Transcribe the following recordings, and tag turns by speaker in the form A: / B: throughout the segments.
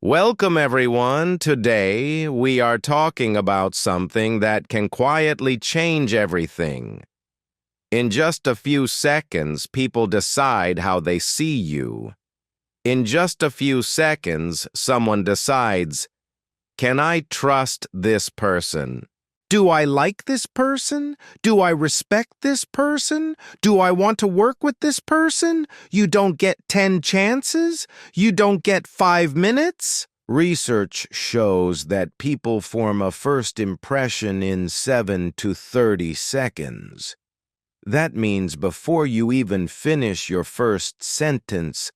A: Welcome, everyone. Today, we are talking about something that can quietly change everything. In just a few seconds, people decide how they see you. In just a few seconds, someone decides, can I trust this person? Do I like this person? Do I respect this person? Do I want to work with this person? You don't get 10 chances? You don't get 5 minutes? Research shows that people form a first impression in 7 to 30 seconds. That means before you even finish your first sentence,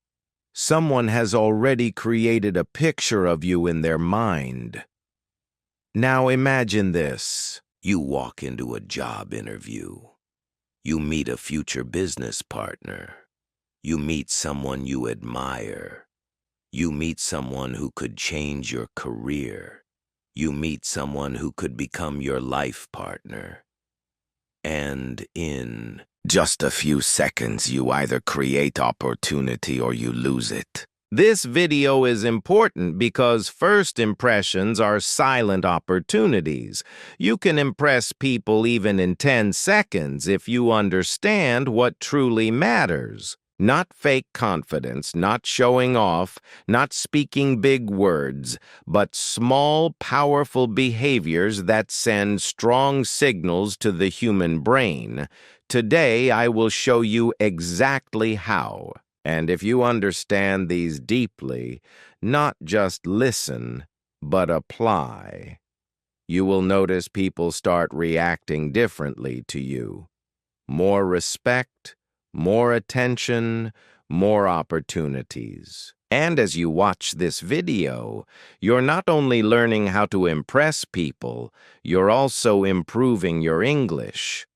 A: someone has already created a picture of you in their mind. Now imagine this. You walk into a job interview. You meet a future business partner. You meet someone you admire. You meet someone who could change your career. You meet someone who could become your life partner. And in just a few seconds, you either create opportunity or you lose it. This video is important because first impressions are silent opportunities. You can impress people even in 10 seconds if you understand what truly matters. Not fake confidence, not showing off, not speaking big words, but small, powerful behaviors that send strong signals to the human brain. Today, I will show you exactly how. And if you understand these deeply, not just listen, but apply, you will notice people start reacting differently to you. More respect, more attention, more opportunities. And as you watch this video, you're not only learning how to impress people, you're also improving your English.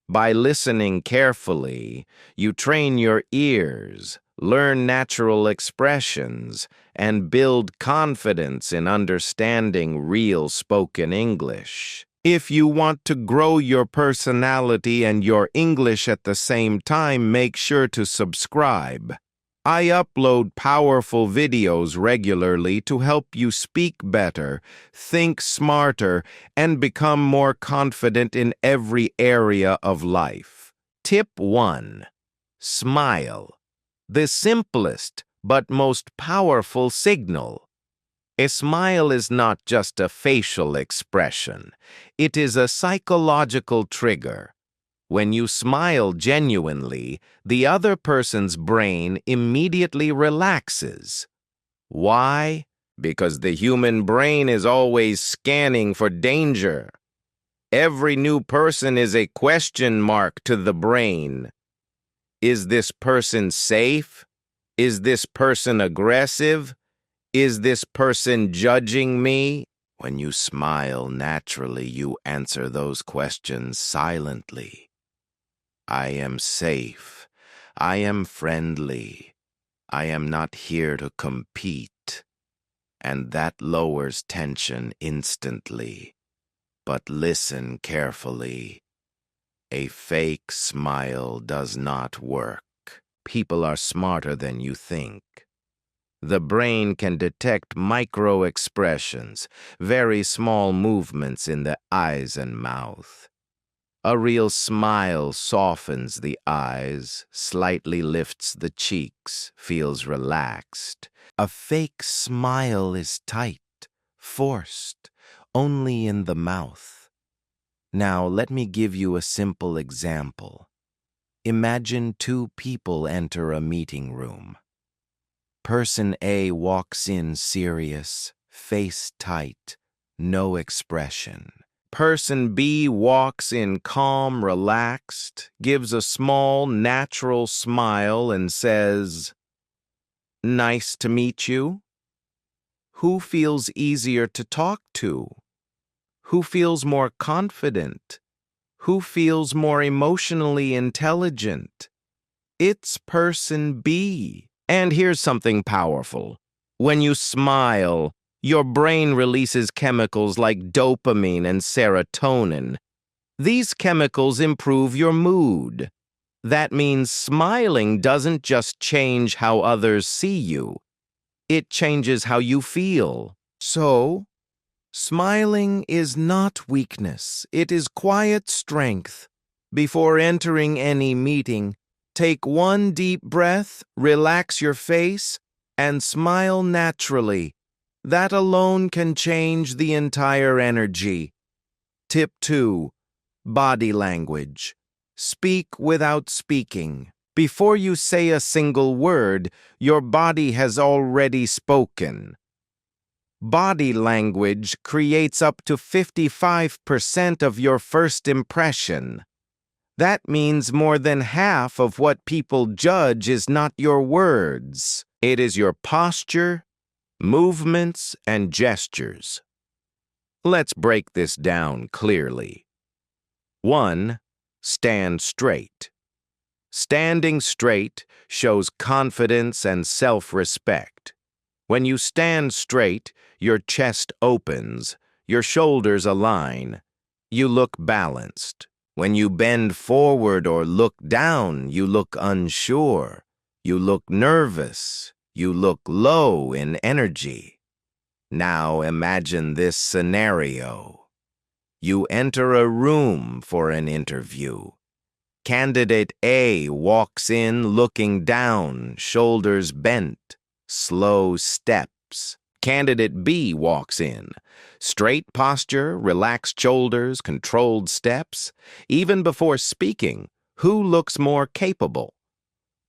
A: By listening carefully, you train your ears, learn natural expressions, and build confidence in understanding real spoken English. If you want to grow your personality and your English at the same time, make sure to subscribe. I upload powerful videos regularly to help you speak better, think smarter, and become more confident in every area of life. Tip 1. Smile. The simplest but most powerful signal. A smile is not just a facial expression. It is a psychological trigger. When you smile genuinely, the other person's brain immediately relaxes. Why? Because the human brain is always scanning for danger. Every new person is a question mark to the brain. Is this person safe? Is this person aggressive? Is this person judging me? When you smile naturally, you answer those questions silently. I am safe. I am friendly. I am not here to compete. And that lowers tension instantly. But listen carefully. A fake smile does not work. People are smarter than you think. The brain can detect micro-expressions, very small movements in the eyes and mouth. A real smile softens the eyes, slightly lifts the cheeks, feels relaxed. A fake smile is tight, forced, only in the mouth. Now, let me give you a simple example. Imagine two people enter a meeting room. Person A walks in serious, face tight, no expression. Person B walks in calm, relaxed, gives a small, natural smile and says, "Nice to meet you." Who feels easier to talk to? Who feels more confident? Who feels more emotionally intelligent? It's person B. And here's something powerful. When you smile, your brain releases chemicals like dopamine and serotonin. These chemicals improve your mood. That means smiling doesn't just change how others see you. It changes how you feel. So, smiling is not weakness. It is quiet strength. Before entering any meeting, take one deep breath, relax your face, and smile naturally. That alone can change the entire energy. Tip 2. Body language. Speak without speaking. Before you say a single word, your body has already spoken. Body language creates up to 55% of your first impression. That means more than half of what people judge is not your words. It is your posture, movements, and gestures. Let's break this down clearly. 1. Stand straight. Standing straight shows confidence and self-respect. When you stand straight, your chest opens, your shoulders align. You look balanced. When you bend forward or look down, you look unsure. You look nervous. You look low in energy. Now imagine this scenario. You enter a room for an interview. Candidate A walks in looking down, shoulders bent, slow steps. Candidate B walks in. Straight posture, relaxed shoulders, controlled steps. Even before speaking, who looks more capable?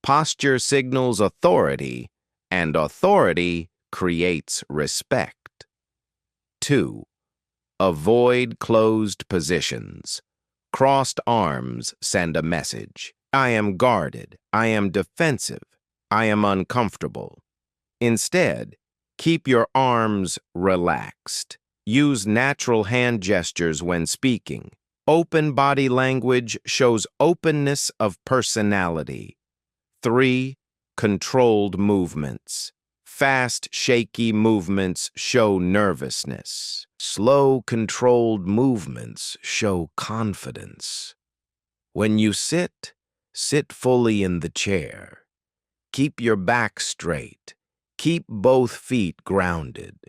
A: Posture signals authority, and authority creates respect. 2. Avoid closed positions. Crossed arms send a message. I am guarded. I am defensive. I am uncomfortable. Instead, keep your arms relaxed. Use natural hand gestures when speaking. Open body language shows openness of personality. 3. Controlled movements. Fast, shaky movements show nervousness. Slow, controlled movements show confidence. When you sit, sit fully in the chair. Keep your back straight. Keep both feet grounded.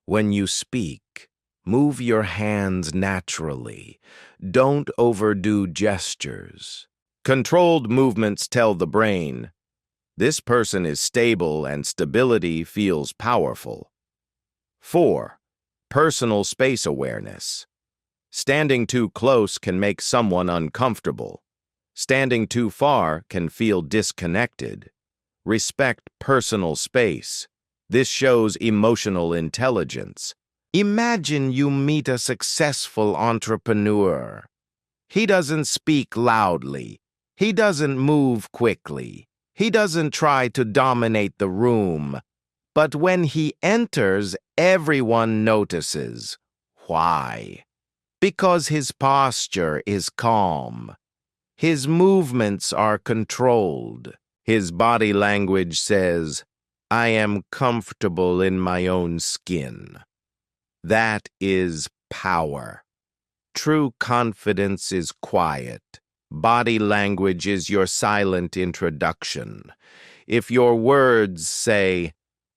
A: When you speak, move your hands naturally. Don't overdo gestures. Controlled movements tell the brain, this person is stable and stability feels powerful. 4. Personal space awareness. Standing too close can make someone uncomfortable. Standing too far can feel disconnected. Respect personal space. This shows emotional intelligence. Imagine you meet a successful entrepreneur. He doesn't speak loudly. He doesn't move quickly. He doesn't try to dominate the room. But when he enters, everyone notices. Why? Because his posture is calm. His movements are controlled. His body language says, I am comfortable in my own skin. That is power. True confidence is quiet. Body language is your silent introduction. If your words say,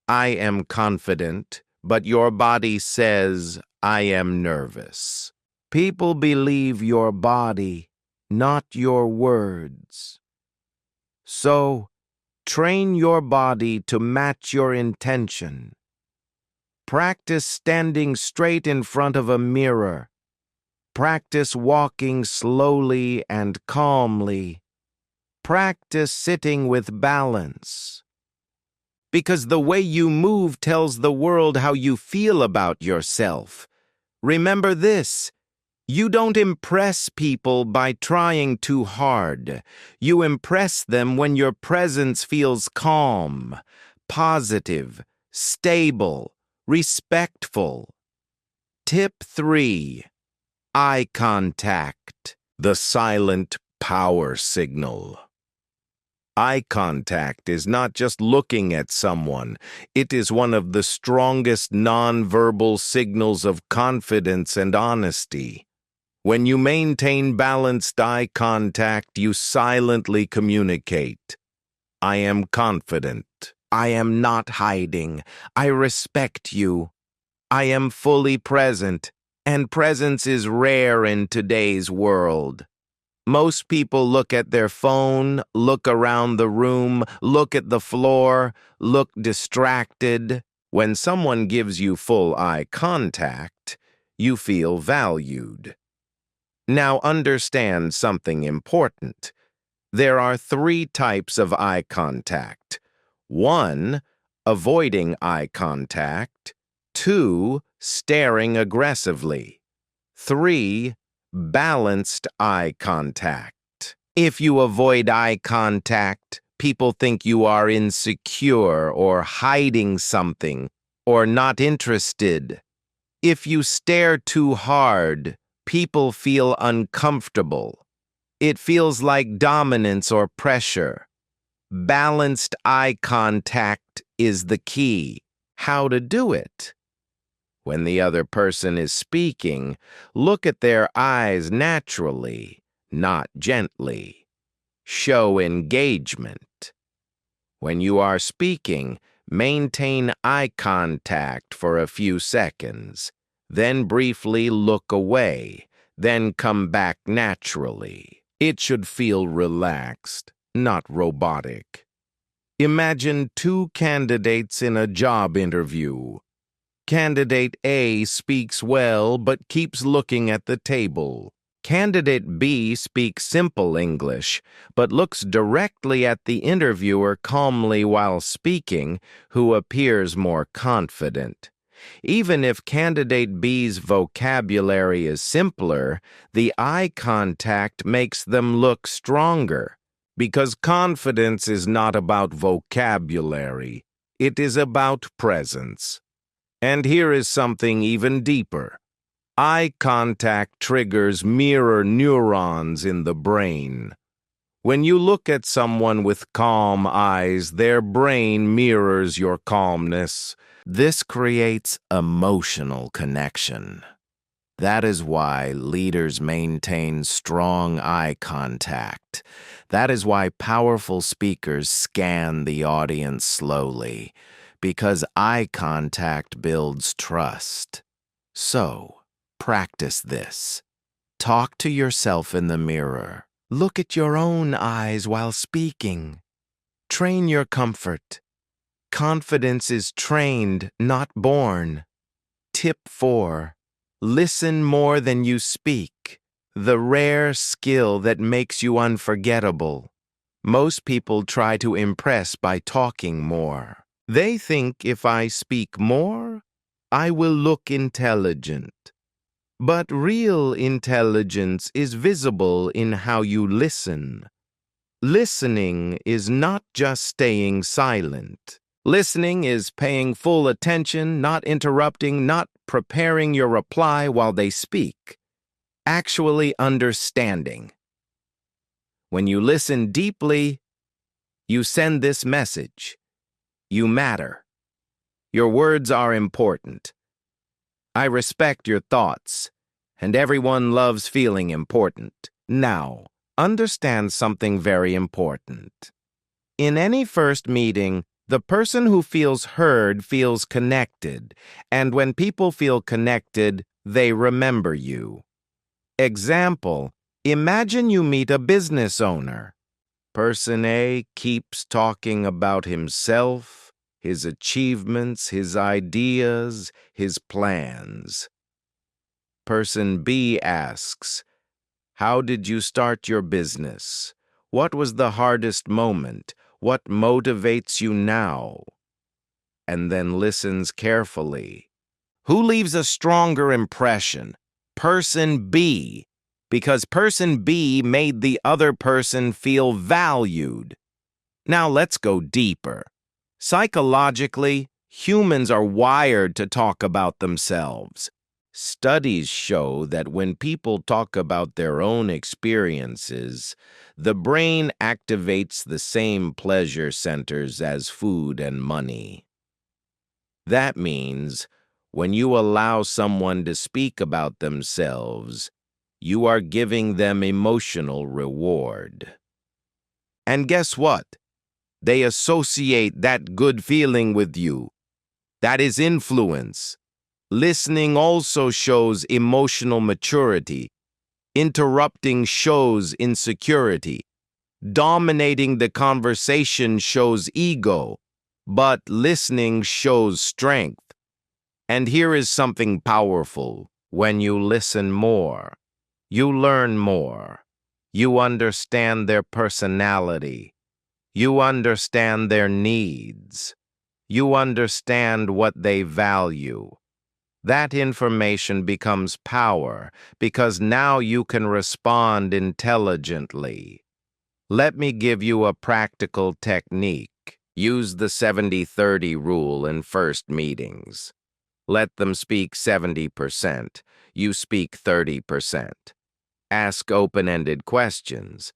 A: I am confident, but your body says, I am nervous, people believe your body, not your words. So, train your body to match your intention. Practice standing straight in front of a mirror. Practice walking slowly and calmly. Practice sitting with balance. Because the way you move tells the world how you feel about yourself. Remember this, you don't impress people by trying too hard. You impress them when your presence feels calm, positive, stable, respectful. Tip 3. Eye contact, the silent power signal. Eye contact is not just looking at someone. It is one of the strongest nonverbal signals of confidence and honesty. When you maintain balanced eye contact, you silently communicate. I am confident. I am not hiding. I respect you. I am fully present, and presence is rare in today's world. Most people look at their phone, look around the room, look at the floor, look distracted. When someone gives you full eye contact, you feel valued. Now understand something important. There are 3 types of eye contact. 1, avoiding eye contact. 2, staring aggressively. 3, balanced eye contact. If you avoid eye contact, people think you are insecure or hiding something or not interested. If you stare too hard, people feel uncomfortable. It feels like dominance or pressure. Balanced eye contact is the key. How to do it? When the other person is speaking, look at their eyes naturally, not gently. Show engagement. When you are speaking, maintain eye contact for a few seconds, then briefly look away, then come back naturally. It should feel relaxed, not robotic. Imagine 2 candidates in a job interview. Candidate A speaks well but keeps looking at the table. Candidate B speaks simple English but looks directly at the interviewer calmly while speaking, who appears more confident. Even if candidate B's vocabulary is simpler, the eye contact makes them look stronger, because confidence is not about vocabulary, it is about presence. And here is something even deeper. Eye contact triggers mirror neurons in the brain. When you look at someone with calm eyes, their brain mirrors your calmness. This creates emotional connection. That is why leaders maintain strong eye contact. That is why powerful speakers scan the audience slowly, because eye contact builds trust. So, practice this. Talk to yourself in the mirror. Look at your own eyes while speaking. Train your comfort. Confidence is trained, not born. Tip 4. Listen more than you speak. The rare skill that makes you unforgettable. Most people try to impress by talking more. They think if I speak more, I will look intelligent. But real intelligence is visible in how you listen. Listening is not just staying silent. Listening is paying full attention, not interrupting, not preparing your reply while they speak. Actually understanding. When you listen deeply, you send this message. You matter. Your words are important. I respect your thoughts, and everyone loves feeling important. Now, understand something very important. In any first meeting, the person who feels heard feels connected, and when people feel connected, they remember you. Example, imagine you meet a business owner. Person A keeps talking about himself, his achievements, his ideas, his plans. Person B asks, how did you start your business? What was the hardest moment? What motivates you now? And then listens carefully. Who leaves a stronger impression? Person B, because person B made the other person feel valued. Now let's go deeper. Psychologically, humans are wired to talk about themselves. Studies show that when people talk about their own experiences, the brain activates the same pleasure centers as food and money. That means when you allow someone to speak about themselves, you are giving them emotional reward. And guess what? They associate that good feeling with you. That is influence. Listening also shows emotional maturity. Interrupting shows insecurity. Dominating the conversation shows ego, but listening shows strength. And here is something powerful. When you listen more, you learn more. You understand their personality. You understand their needs. You understand what they value. That information becomes power because now you can respond intelligently. Let me give you a practical technique. Use the 70-30 rule in first meetings. Let them speak 70%. You speak 30%. Ask open-ended questions.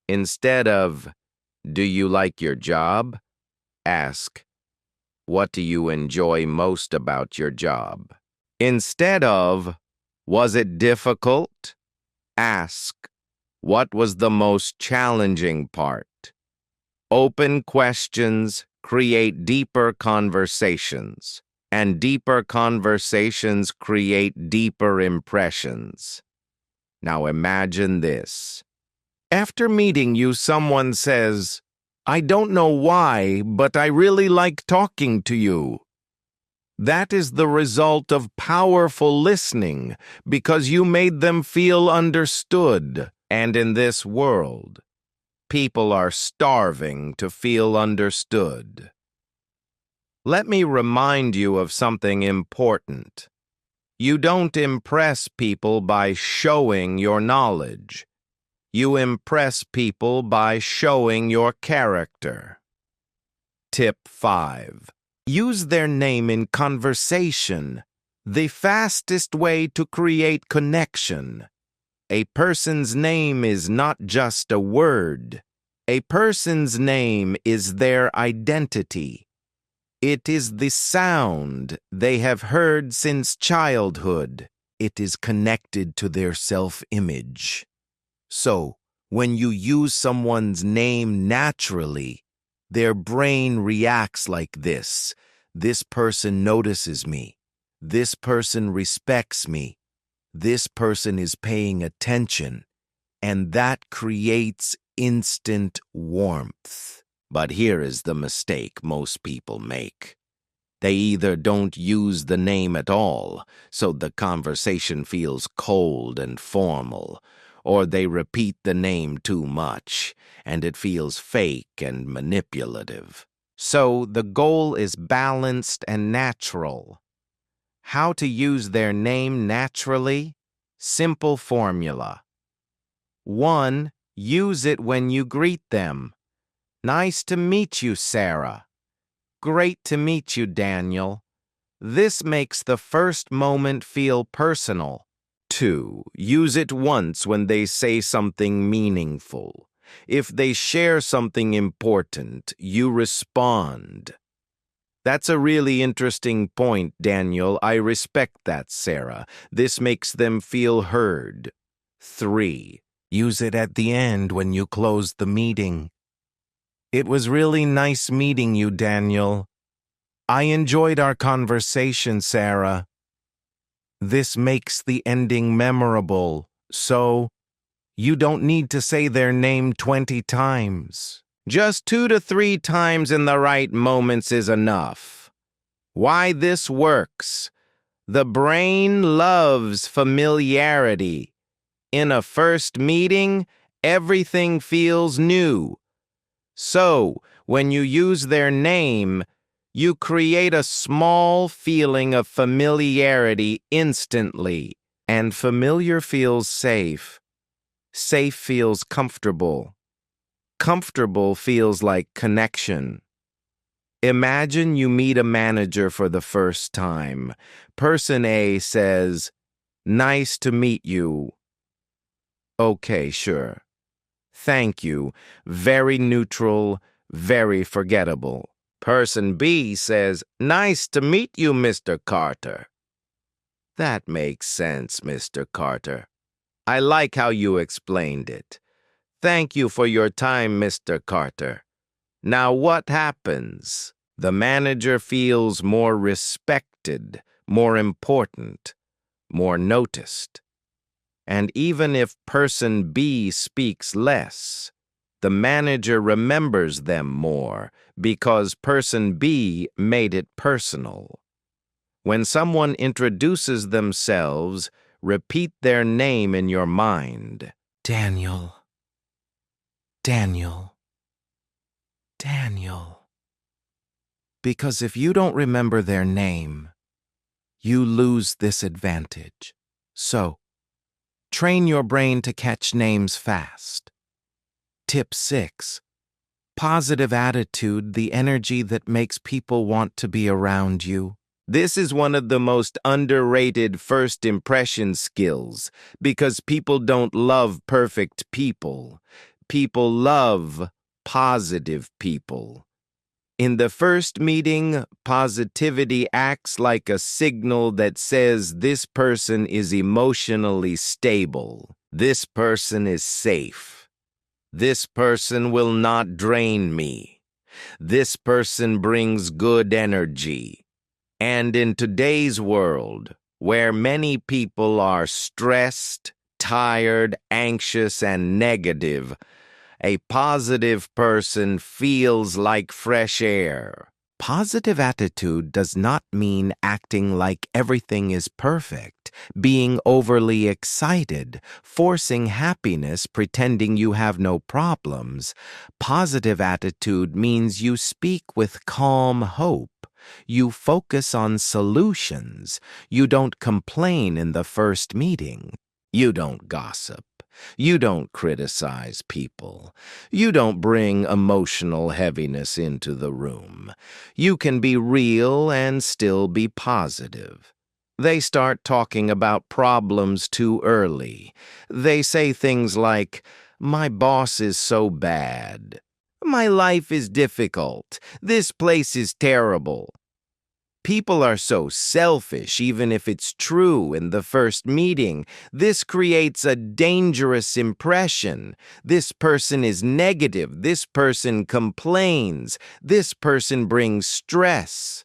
A: Instead of, "Do you like your job?" ask, "What do you enjoy most about your job?" Instead of, "Was it difficult?" ask, "What was the most challenging part?" Open questions create deeper conversations, and deeper conversations create deeper impressions. Now imagine this. After meeting you, someone says, "I don't know why, but I really like talking to you." That is the result of powerful listening because you made them feel understood. And in this world, people are starving to feel understood. Let me remind you of something important. You don't impress people by showing your knowledge. You impress people by showing your character. Tip 5. Use their name in conversation. The fastest way to create connection. A person's name is not just a word. A person's name is their identity. It is the sound they have heard since childhood. It is connected to their self-image. So, when you use someone's name naturally, their brain reacts like this. This person notices me. This person respects me. This person is paying attention. And that creates instant warmth. But here is the mistake most people make. They either don't use the name at all, so the conversation feels cold and formal, or they repeat the name too much, and it feels fake and manipulative. So the goal is balanced and natural. How to use their name naturally? Simple formula. 1. Use it when you greet them. "Nice to meet you, Sarah." "Great to meet you, Daniel." This makes the first moment feel personal. 2. Use it once when they say something meaningful. If they share something important, you respond. "That's a really interesting point, Daniel. I respect that, Sarah. This makes them feel heard." 3. Use it at the end when you close the meeting. "It was really nice meeting you, Daniel. I enjoyed our conversation, Sarah." This makes the ending memorable, so you don't need to say their name 20 times. Just 2 to 3 times in the right moments is enough. Why this works? The brain loves familiarity. In a first meeting, everything feels new. So, when you use their name, you create a small feeling of familiarity instantly. And familiar feels safe. Safe feels comfortable. Comfortable feels like connection. Imagine you meet a manager for the first time. Person A says, "Nice to meet you." "Okay, sure." "Thank you." Very neutral, very forgettable. Person B says, "Nice to meet you, Mr. Carter." "That makes sense, Mr. Carter. I like how you explained it. Thank you for your time, Mr. Carter." Now what happens? The manager feels more respected, more important, more noticed. And even if person B speaks less, the manager remembers them more because person B made it personal. When someone introduces themselves, repeat their name in your mind. Daniel, Daniel, Daniel. Because if you don't remember their name, you lose this advantage. So, train your brain to catch names fast. Tip 6. Positive attitude, the energy that makes people want to be around you. This is one of the most underrated first impression skills because people don't love perfect people. People love positive people. In the first meeting, positivity acts like a signal that says this person is emotionally stable. This person is safe. This person will not drain me. This person brings good energy. And in today's world, where many people are stressed, tired, anxious, and negative, a positive person feels like fresh air. Positive attitude does not mean acting like everything is perfect, being overly excited, forcing happiness, pretending you have no problems. Positive attitude means you speak with calm hope. You focus on solutions. You don't complain in the first meeting. You don't gossip. You don't criticize people. You don't bring emotional heaviness into the room. You can be real and still be positive. They start talking about problems too early. They say things like, "My boss is so bad. My life is difficult. This place is terrible." People are so selfish, even if it's true in the first meeting. This creates a dangerous impression. This person is negative. This person complains. This person brings stress.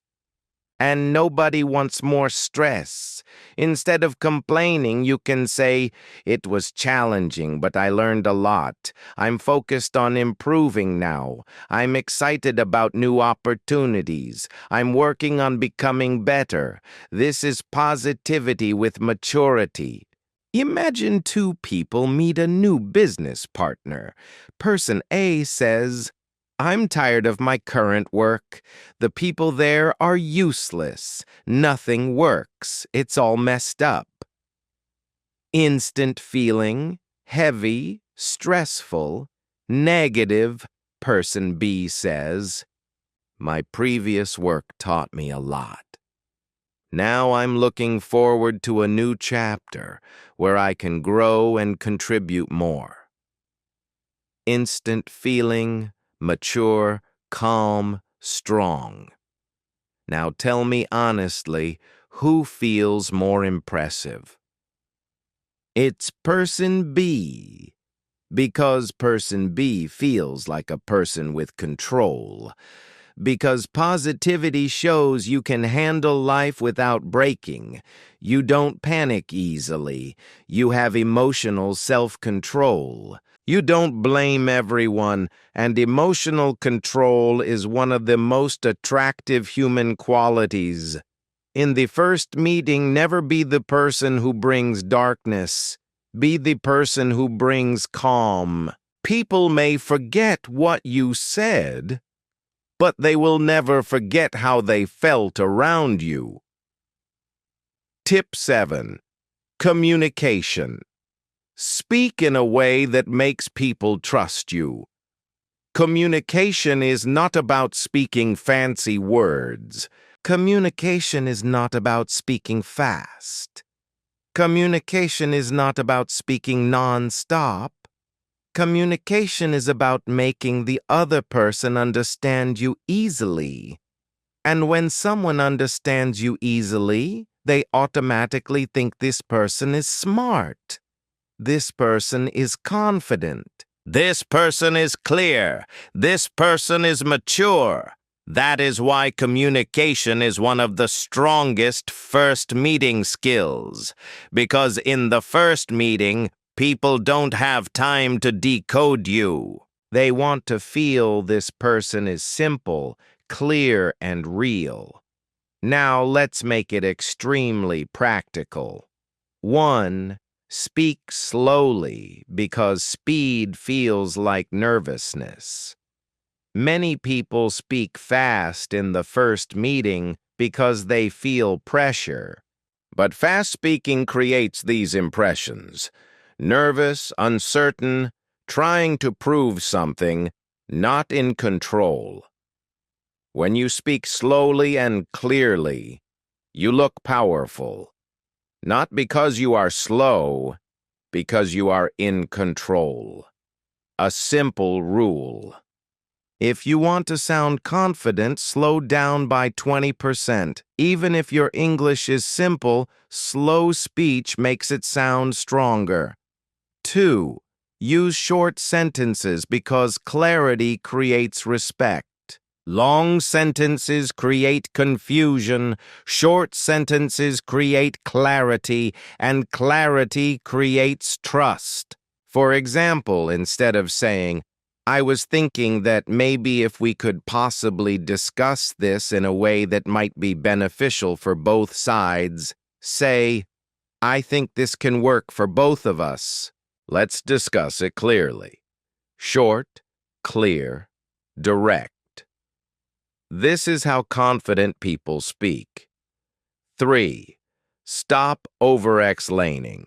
A: And nobody wants more stress. Instead of complaining, you can say, "It was challenging, but I learned a lot. I'm focused on improving now. I'm excited about new opportunities. I'm working on becoming better." This is positivity with maturity. Imagine two people meet a new business partner. Person A says, "I'm tired of my current work. The people there are useless. Nothing works. It's all messed up." Instant feeling, heavy, stressful, negative. Person B says, "My previous work taught me a lot. Now I'm looking forward to a new chapter where I can grow and contribute more." Instant feeling, mature, calm, strong. Now tell me honestly, who feels more impressive? It's person B, because person B feels like a person with control. Because positivity shows you can handle life without breaking. You don't panic easily. You have emotional self-control. You don't blame everyone, and emotional control is one of the most attractive human qualities. In the first meeting, never be the person who brings darkness. Be the person who brings calm. People may forget what you said, but they will never forget how they felt around you. Tip 7. Communication. Speak in a way that makes people trust you. Communication is not about speaking fancy words. Communication is not about speaking fast. Communication is not about speaking non-stop. Communication is about making the other person understand you easily. And when someone understands you easily, they automatically think this person is smart. This person is confident. This person is clear. This person is mature. That is why communication is one of the strongest first meeting skills. Because in the first meeting, people don't have time to decode you. They want to feel this person is simple, clear, and real. Now let's make it extremely practical. 1. Speak slowly because speed feels like nervousness. Many people speak fast in the first meeting because they feel pressure. But fast speaking creates these impressions: nervous, uncertain, trying to prove something, not in control. When you speak slowly and clearly, you look powerful. Not because you are slow, because you are in control. A simple rule. If you want to sound confident, slow down by 20%. Even if your English is simple, slow speech makes it sound stronger. 2. Use short sentences because clarity creates respect. Long sentences create confusion, short sentences create clarity, and clarity creates trust. For example, instead of saying, "I was thinking that maybe if we could possibly discuss this in a way that might be beneficial for both sides," say, "I think this can work for both of us. Let's discuss it clearly." Short, clear, direct. This is how confident people speak. 3. Stop over-explaining,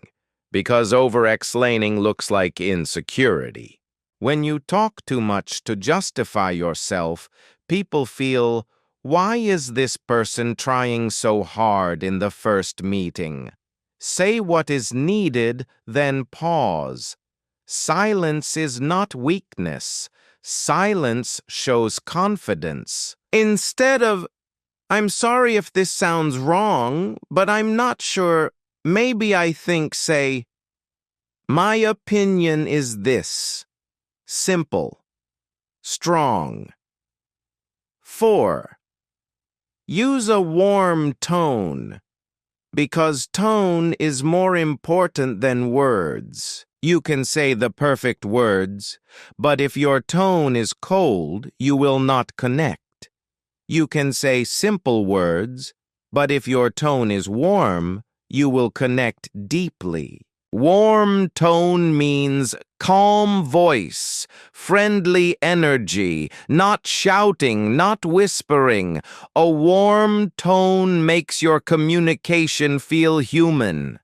A: because over-explaining looks like insecurity. When you talk too much to justify yourself, people feel, "Why is this person trying so hard in the first meeting?" Say what is needed, then pause. Silence is not weakness. Silence shows confidence. Instead of, "I'm sorry if this sounds wrong, but I'm not sure, maybe I think," say, "My opinion is this." Simple. Strong. 4. Use a warm tone, because tone is more important than words. You can say the perfect words, but if your tone is cold, you will not connect. You can say simple words, but if your tone is warm, you will connect deeply. Warm tone means calm voice, friendly energy, not shouting, not whispering. A warm tone makes your communication feel human.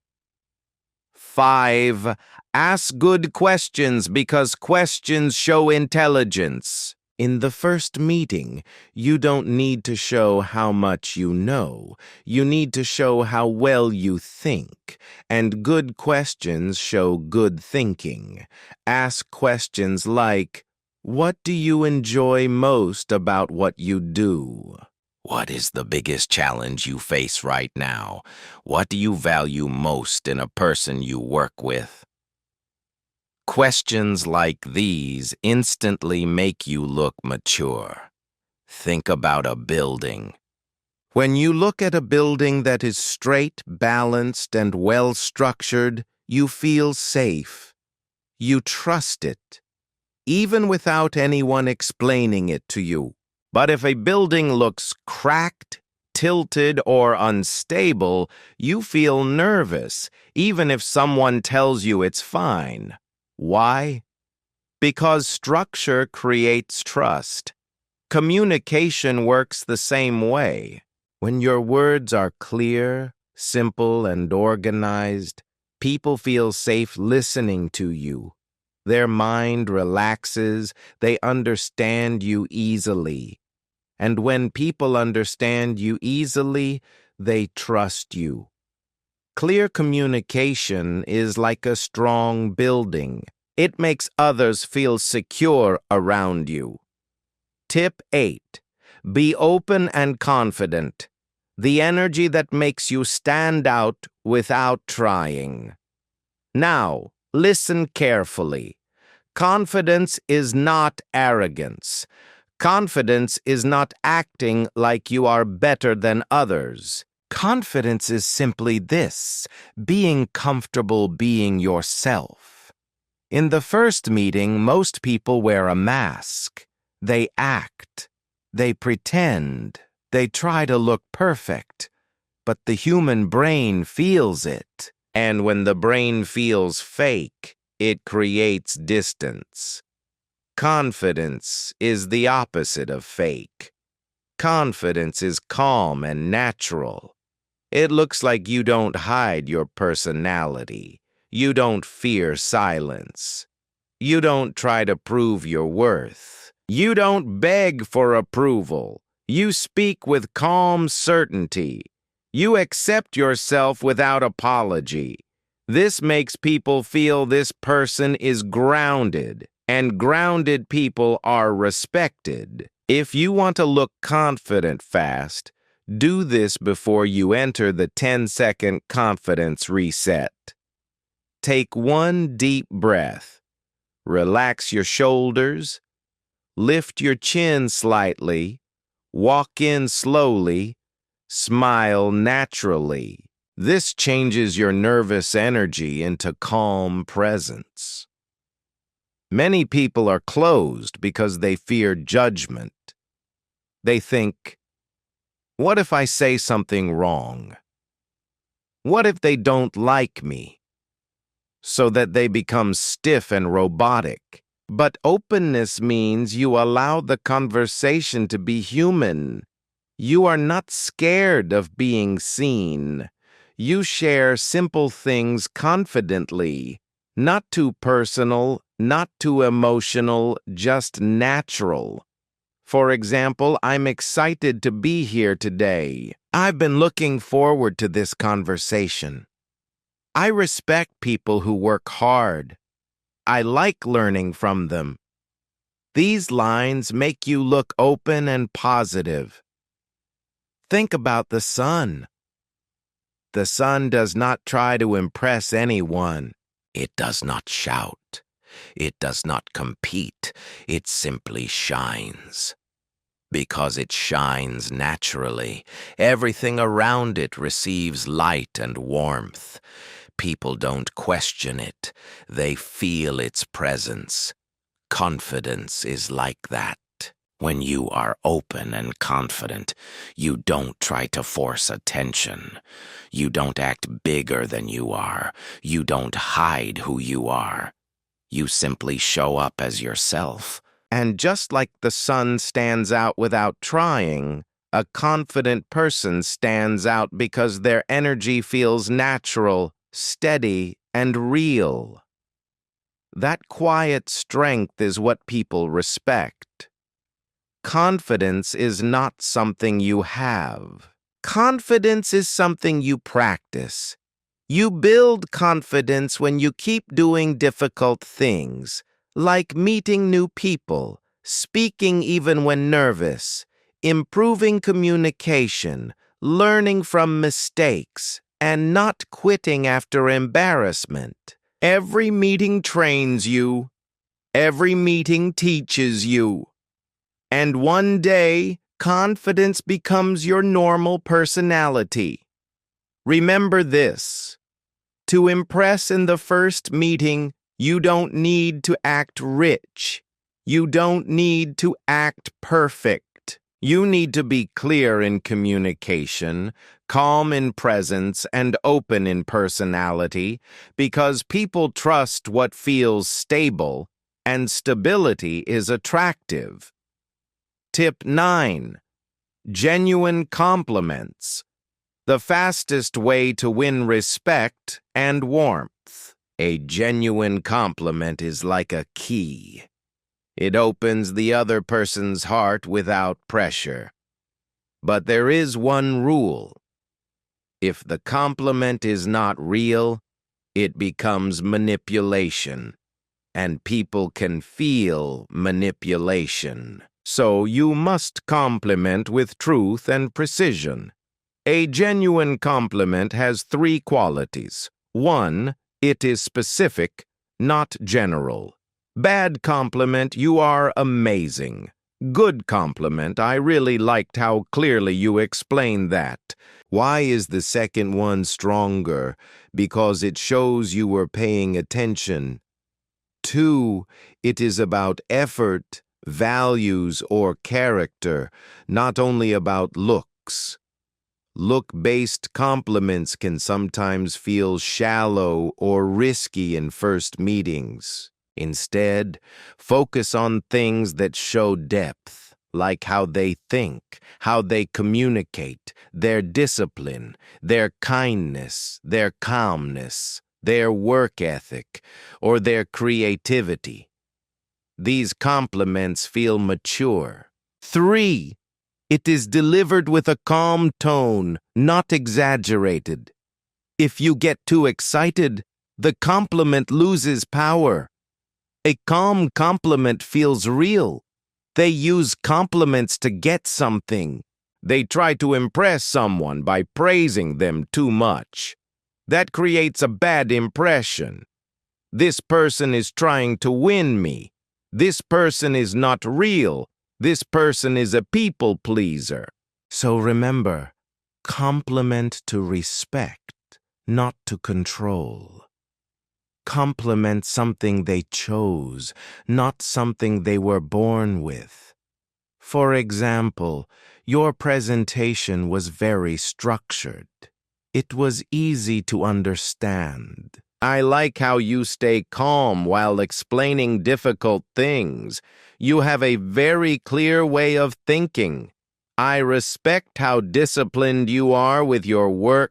A: 5. Ask good questions because questions show intelligence. In the first meeting, you don't need to show how much you know. You need to show how well you think. And good questions show good thinking. Ask questions like, "What do you enjoy most about what you do?" "What is the biggest challenge you face right now?" "What do you value most in a person you work with?" Questions like these instantly make you look mature. Think about a building. When you look at a building that is straight, balanced, and well-structured, you feel safe. You trust it, even without anyone explaining it to you. But if a building looks cracked, tilted, or unstable, you feel nervous, even if someone tells you it's fine. Why? Because structure creates trust. Communication works the same way. When your words are clear, simple, and organized, people feel safe listening to you. Their mind relaxes, they understand you easily. And when people understand you easily, they trust you. Clear communication is like a strong building. It makes others feel secure around you. Tip 8. Be open and confident. The energy that makes you stand out without trying. Now, listen carefully. Confidence is not arrogance. Confidence is not acting like you are better than others. Confidence is simply this: being comfortable being yourself. In the first meeting, most people wear a mask. They act. They pretend. They try to look perfect. But the human brain feels it. And when the brain feels fake, it creates distance. Confidence is the opposite of fake. Confidence is calm and natural. It looks like you don't hide your personality. You don't fear silence. You don't try to prove your worth. You don't beg for approval. You speak with calm certainty. You accept yourself without apology. This makes people feel this person is grounded, and grounded people are respected. If you want to look confident fast, do this before you enter the 10-second confidence reset. Take one deep breath. Relax your shoulders. Lift your chin slightly. Walk in slowly. Smile naturally. This changes your nervous energy into calm presence. Many people are closed because they fear judgment. They think, what if I say something wrong? What if they don't like me? So that they become stiff and robotic. But openness means you allow the conversation to be human. You are not scared of being seen. You share simple things confidently, not too personal, not too emotional, just natural. For example, I'm excited to be here today. I've been looking forward to this conversation. I respect people who work hard. I like learning from them. These lines make you look open and positive. Think about the sun. The sun does not try to impress anyone. It does not shout. It does not compete. It simply shines. Because it shines naturally, everything around it receives light and warmth. People don't question it. They feel its presence. Confidence is like that. When you are open and confident, you don't try to force attention. You don't act bigger than you are. You don't hide who you are. You simply show up as yourself. And just like the sun stands out without trying, a confident person stands out because their energy feels natural, steady, and real. That quiet strength is what people respect. Confidence is not something you have. Confidence is something you practice. You build confidence when you keep doing difficult things, like meeting new people, speaking even when nervous, improving communication, learning from mistakes, and not quitting after embarrassment. Every meeting trains you. Every meeting teaches you. And one day, confidence becomes your normal personality. Remember this: to impress in the first meeting, you don't need to act rich. You don't need to act perfect. You need to be clear in communication, calm in presence, and open in personality, because people trust what feels stable, and stability is attractive. Tip 9. Genuine compliments. The fastest way to win respect and warmth. A genuine compliment is like a key. It opens the other person's heart without pressure. But there is one rule. If the compliment is not real, it becomes manipulation, and people can feel manipulation. So you must compliment with truth and precision. A genuine compliment has 3 qualities. 1, it is specific, not general. Bad compliment, you are amazing. Good compliment, I really liked how clearly you explained that. Why is the second one stronger? Because it shows you were paying attention. 2, it is about effort, values, or character, not only about looks. Look-based compliments can sometimes feel shallow or risky in first meetings. Instead, focus on things that show depth, like how they think, how they communicate, their discipline, their kindness, their calmness, their work ethic, or their creativity. These compliments feel mature. 3, it is delivered with a calm tone, not exaggerated. If you get too excited, the compliment loses power. A calm compliment feels real. They use compliments to get something. They try to impress someone by praising them too much. That creates a bad impression. This person is trying to win me. This person is not real. This person is a people pleaser. So remember, compliment to respect, not to control. Compliment something they chose, not something they were born with. For example, your presentation was very structured. It was easy to understand. I like how you stay calm while explaining difficult things. You have a very clear way of thinking. I respect how disciplined you are with your work.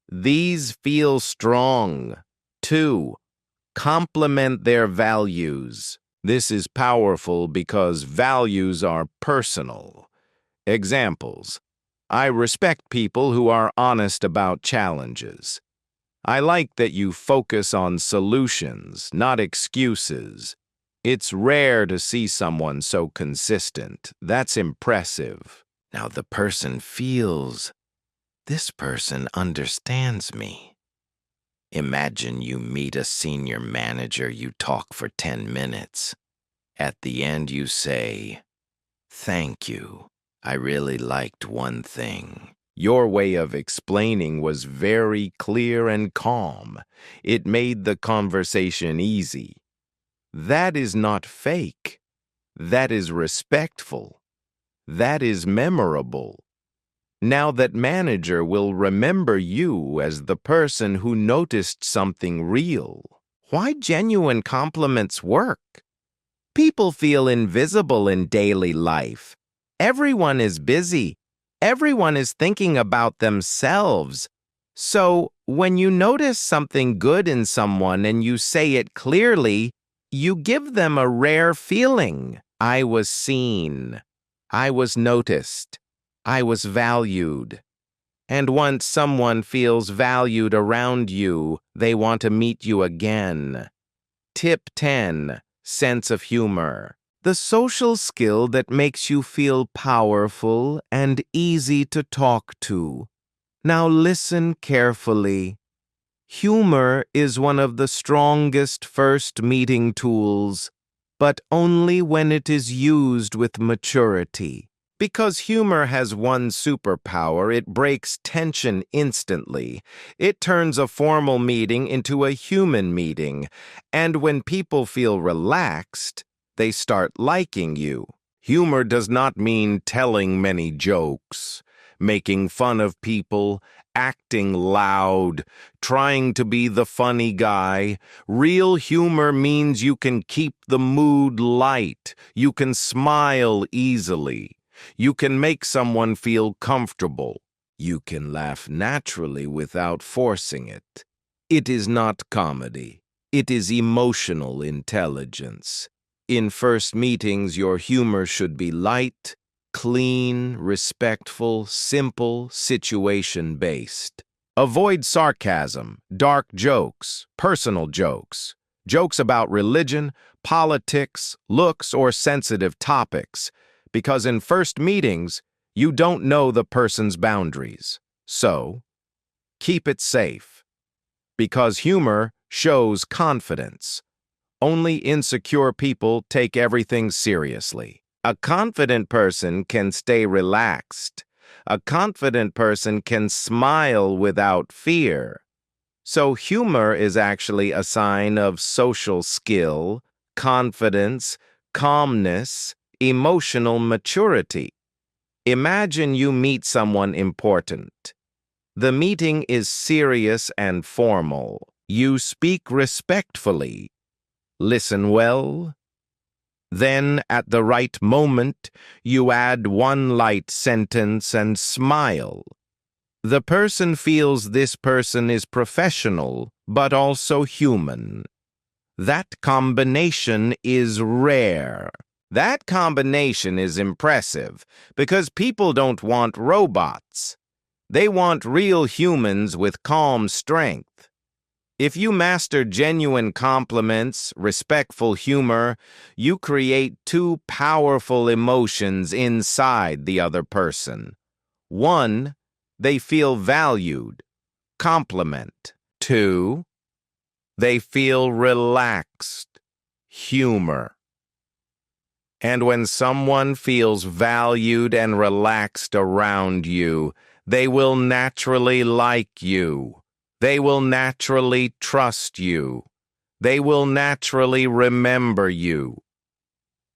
A: These feel strong. 2, complement their values. This is powerful because values are personal. Examples: I respect people who are honest about challenges. I like that you focus on solutions, not excuses. It's rare to see someone so consistent. That's impressive. Now the person feels, this person understands me. Imagine you meet a senior manager, you talk for 10 minutes. At the end you say, "Thank you. I really liked one thing." Your way of explaining was very clear and calm. It made the conversation easy. That is not fake. That is respectful. That is memorable. Now that manager will remember you as the person who noticed something real. Why genuine compliments work? People feel invisible in daily life. Everyone is busy. Everyone is thinking about themselves. So, when you notice something good in someone and you say it clearly, you give them a rare feeling. I was seen. I was noticed. I was valued. And once someone feels valued around you, they want to meet you again. Tip 10. Sense of humor. The social skill that makes you feel powerful and easy to talk to. Now listen carefully. Humor is one of the strongest first meeting tools, but only when it is used with maturity. Because humor has one superpower, it breaks tension instantly. It turns a formal meeting into a human meeting, and when people feel relaxed, they start liking you. Humor does not mean telling many jokes, making fun of people, acting loud, trying to be the funny guy. Real humor means you can keep the mood light, you can smile easily. You can make someone feel comfortable. You can laugh naturally without forcing it. It is not comedy. It is emotional intelligence. In first meetings, your humor should be light, clean, respectful, simple, situation-based. Avoid sarcasm, dark jokes, personal jokes, jokes about religion, politics, looks, or sensitive topics. Because in first meetings, you don't know the person's boundaries. So, keep it safe. Because humor shows confidence. Only insecure people take everything seriously. A confident person can stay relaxed. A confident person can smile without fear. So humor is actually a sign of social skill, confidence, calmness, emotional maturity. Imagine you meet someone important. The meeting is serious and formal. You speak respectfully. Listen well. Then, at the right moment, you add one light sentence and smile. The person feels this person is professional, but also human. That combination is rare. That combination is impressive because people don't want robots. They want real humans with calm strength. If you master genuine compliments, respectful humor, you create two powerful emotions inside the other person. One, they feel valued, compliment. Two, they feel relaxed, humor. And when someone feels valued and relaxed around you, they will naturally like you. They will naturally trust you. They will naturally remember you.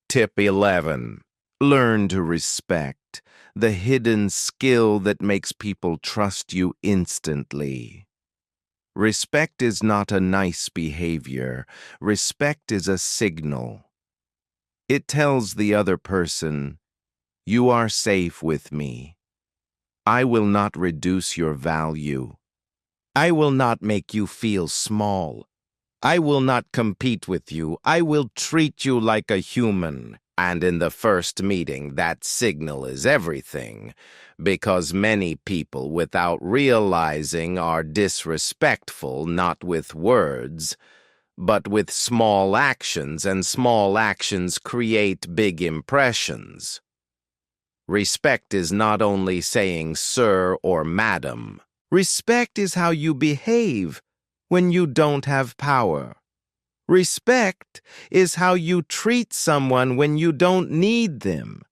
A: Tip 11. Learn to respect, the hidden skill that makes people trust you instantly. Respect is not a nice behavior. Respect is a signal. It tells the other person, you are safe with me. I will not reduce your value. I will not make you feel small. I will not compete with you. I will treat you like a human. And in the first meeting, that signal is everything, because many people, without realizing, are disrespectful not with words, but with small actions, and small actions create big impressions. Respect is not only saying sir or madam. Respect is how you behave when you don't have power. Respect is how you treat someone when you don't need them.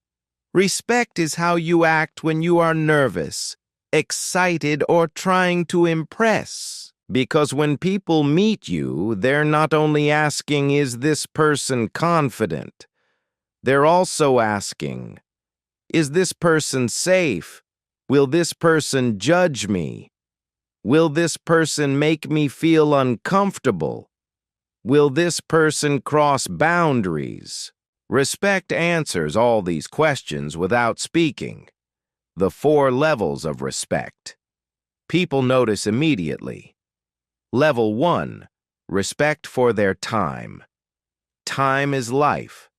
A: Respect is how you act when you are nervous, excited, or trying to impress. Because when people meet you, they're not only asking, is this person confident? They're also asking, is this person safe? Will this person judge me? Will this person make me feel uncomfortable? Will this person cross boundaries? Respect answers all these questions without speaking. The 4 levels of respect. People notice immediately. Level 1, respect for their time. Time is life.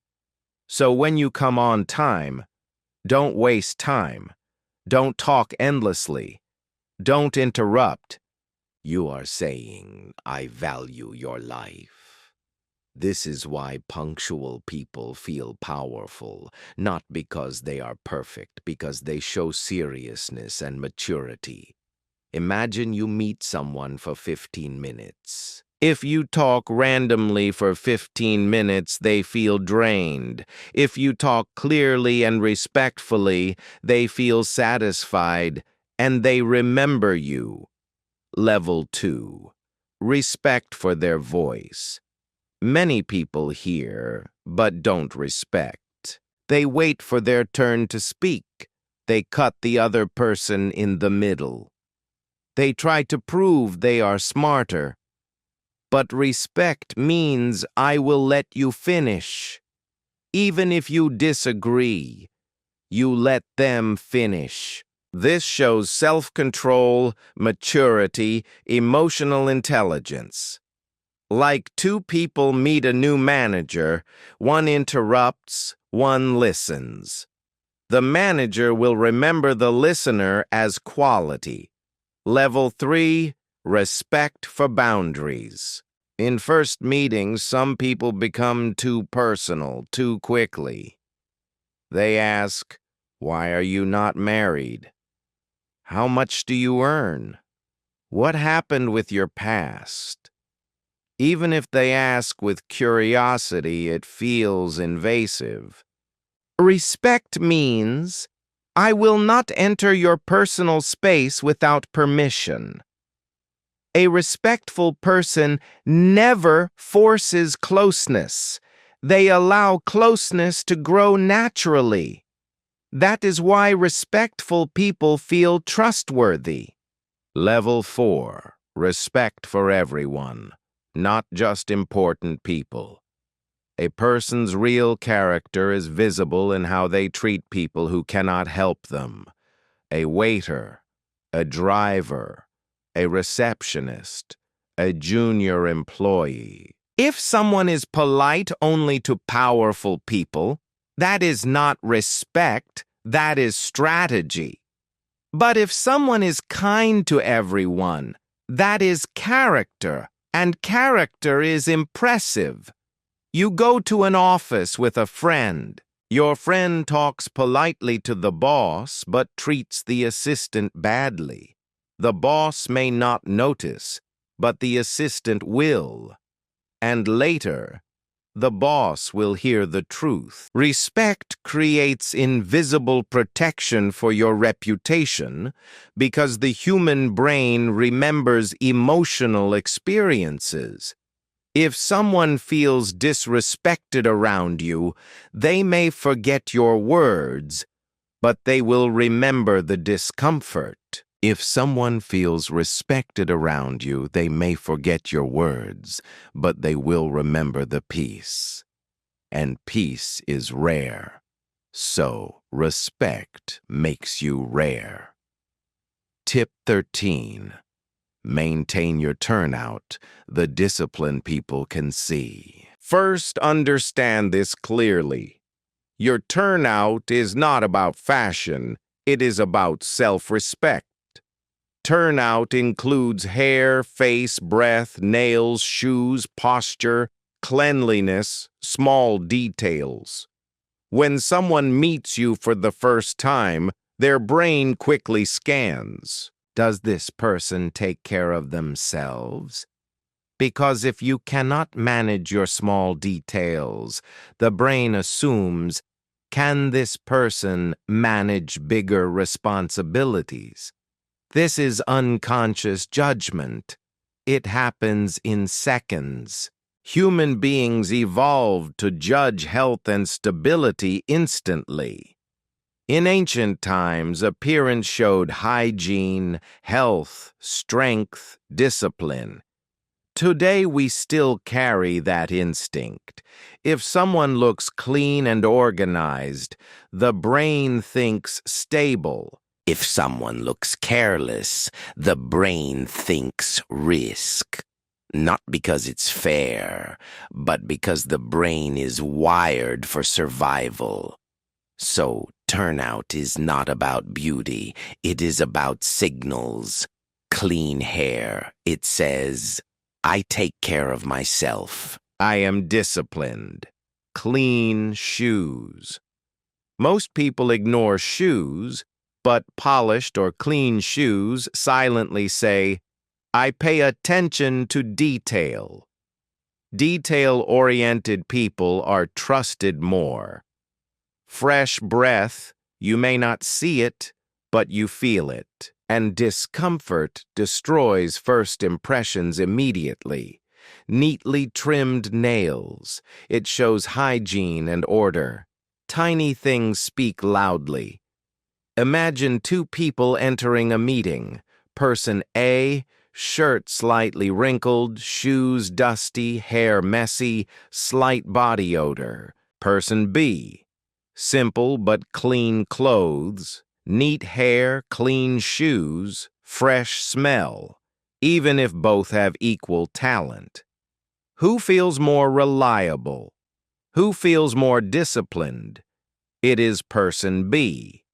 A: So when you come on time, don't waste time. Don't talk endlessly. Don't interrupt. You are saying, I value your life. This is why punctual people feel powerful, not because they are perfect, because they show seriousness and maturity. Imagine you meet someone for 15 minutes. If you talk randomly for 15 minutes, they feel drained. If you talk clearly and respectfully, they feel satisfied, and they remember you. Level 2. Respect for their voice. Many people hear, but don't respect. They wait for their turn to speak. They cut the other person in the middle. They try to prove they are smarter. But respect means I will let you finish. Even if you disagree, you let them finish. This shows self-control, maturity, emotional intelligence. Like two people meet a new manager, one interrupts, one listens. The manager will remember the listener as quality. Level 3, respect for boundaries. In first meetings, some people become too personal too quickly. They ask, why are you not married? How much do you earn? What happened with your past? Even if they ask with curiosity, it feels invasive. Respect means, I will not enter your personal space without permission. A respectful person never forces closeness. They allow closeness to grow naturally. That is why respectful people feel trustworthy. Level 4. Respect for everyone, not just important people. A person's real character is visible in how they treat people who cannot help them. A waiter, a driver, a receptionist, a junior employee. If someone is polite only to powerful people, that is not respect, that is strategy. But if someone is kind to everyone, that is character, and character is impressive. You go to an office with a friend. Your friend talks politely to the boss, but treats the assistant badly. The boss may not notice, but the assistant will. And later, the boss will hear the truth. Respect creates invisible protection for your reputation because the human brain remembers emotional experiences. If someone feels disrespected around you, they may forget your words, but they will remember the discomfort. If someone feels respected around you, they may forget your words, but they will remember the peace. And peace is rare. So, respect makes you rare. Tip 13. Maintain your turnout. The disciplined people can see. First, understand this clearly. Your turnout is not about fashion. It is about self-respect. Turnout includes hair, face, breath, nails, shoes, posture, cleanliness, small details. When someone meets you for the first time, their brain quickly scans. Does this person take care of themselves? Because if you cannot manage your small details, the brain assumes, can this person manage bigger responsibilities? This is unconscious judgment. It happens in seconds. Human beings evolved to judge health and stability instantly. In ancient times, appearance showed hygiene, health, strength, discipline. Today, we still carry that instinct. If someone looks clean and organized, the brain thinks stable. If someone looks careless, the brain thinks risk. Not because it's fair, but because the brain is wired for survival. So, turnout is not about beauty, it is about signals. Clean hair, it says, I take care of myself. I am disciplined. Clean shoes. Most people ignore shoes, but polished or clean shoes silently say, I pay attention to detail. Detail-oriented people are trusted more. Fresh breath, you may not see it, but you feel it. And discomfort destroys first impressions immediately. Neatly trimmed nails, it shows hygiene and order. Tiny things speak loudly. Imagine two people entering a meeting. Person A, shirt slightly wrinkled, shoes dusty, hair messy, slight body odor. Person B, simple but clean clothes, neat hair, clean shoes, fresh smell, even if both have equal talent. Who feels more reliable? Who feels more disciplined? It is person B.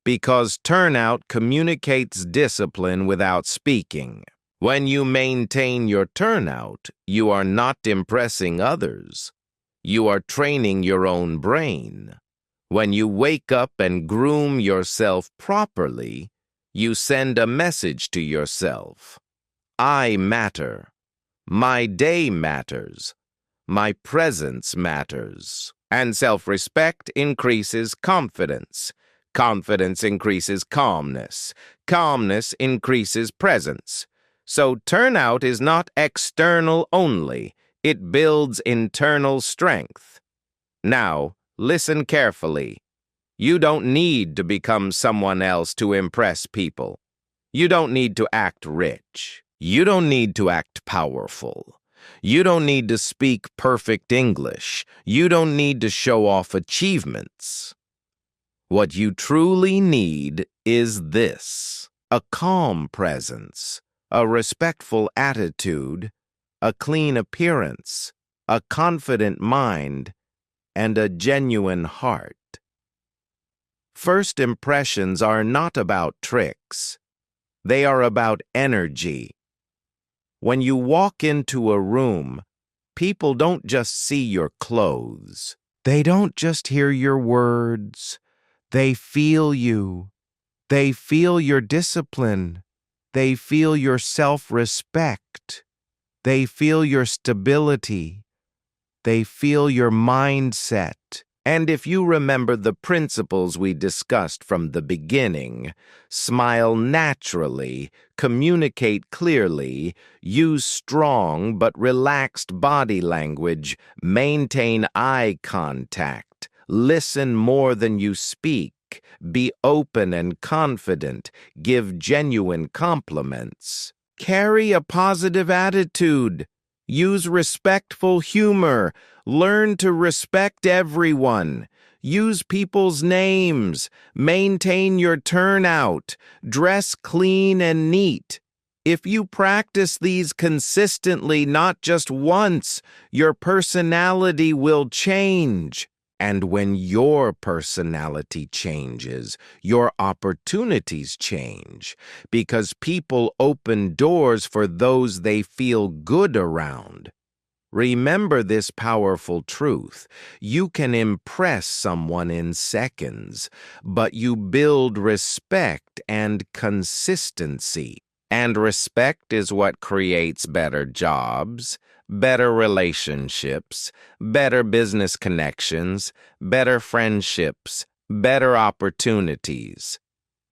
A: Because turnout communicates discipline without speaking. When you maintain your turnout, you are not impressing others. You are training your own brain. When you wake up and groom yourself properly, you send a message to yourself. I matter. My day matters. My presence matters. And self-respect increases confidence. Confidence increases calmness. Calmness increases presence. So turnout is not external only. It builds internal strength. Now, listen carefully. You don't need to become someone else to impress people. You don't need to act rich. You don't need to act powerful. You don't need to speak perfect English. You don't need to show off achievements. What you truly need is this: a calm presence, a respectful attitude, a clean appearance, a confident mind, and a genuine heart. First impressions are not about tricks. They are about energy. When you walk into a room, people don't just see your clothes. They don't just hear your words. They feel you. They feel your discipline. They feel your self-respect. They feel your stability. They feel your mindset. And if you remember the principles we discussed from the beginning, smile naturally, communicate clearly, use strong but relaxed body language, maintain eye contact, listen more than you speak, be open and confident, give genuine compliments, carry a positive attitude, use respectful humor, learn to respect everyone, use people's names, maintain your turnout, dress clean and neat. If you practice these consistently, not just once, your personality will change. And when your personality changes, your opportunities change, because people open doors for those they feel good around. Remember this powerful truth: you can impress someone in seconds, but you build respect and consistency. And respect is what creates better jobs, better relationships, better business connections, better friendships, better opportunities.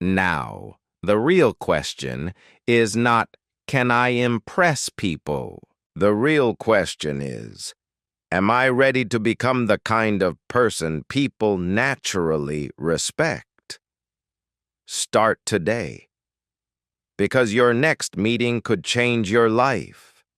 A: Now, the real question is not, can I impress people? The real question is, am I ready to become the kind of person people naturally respect? Start today, because your next meeting could change your life.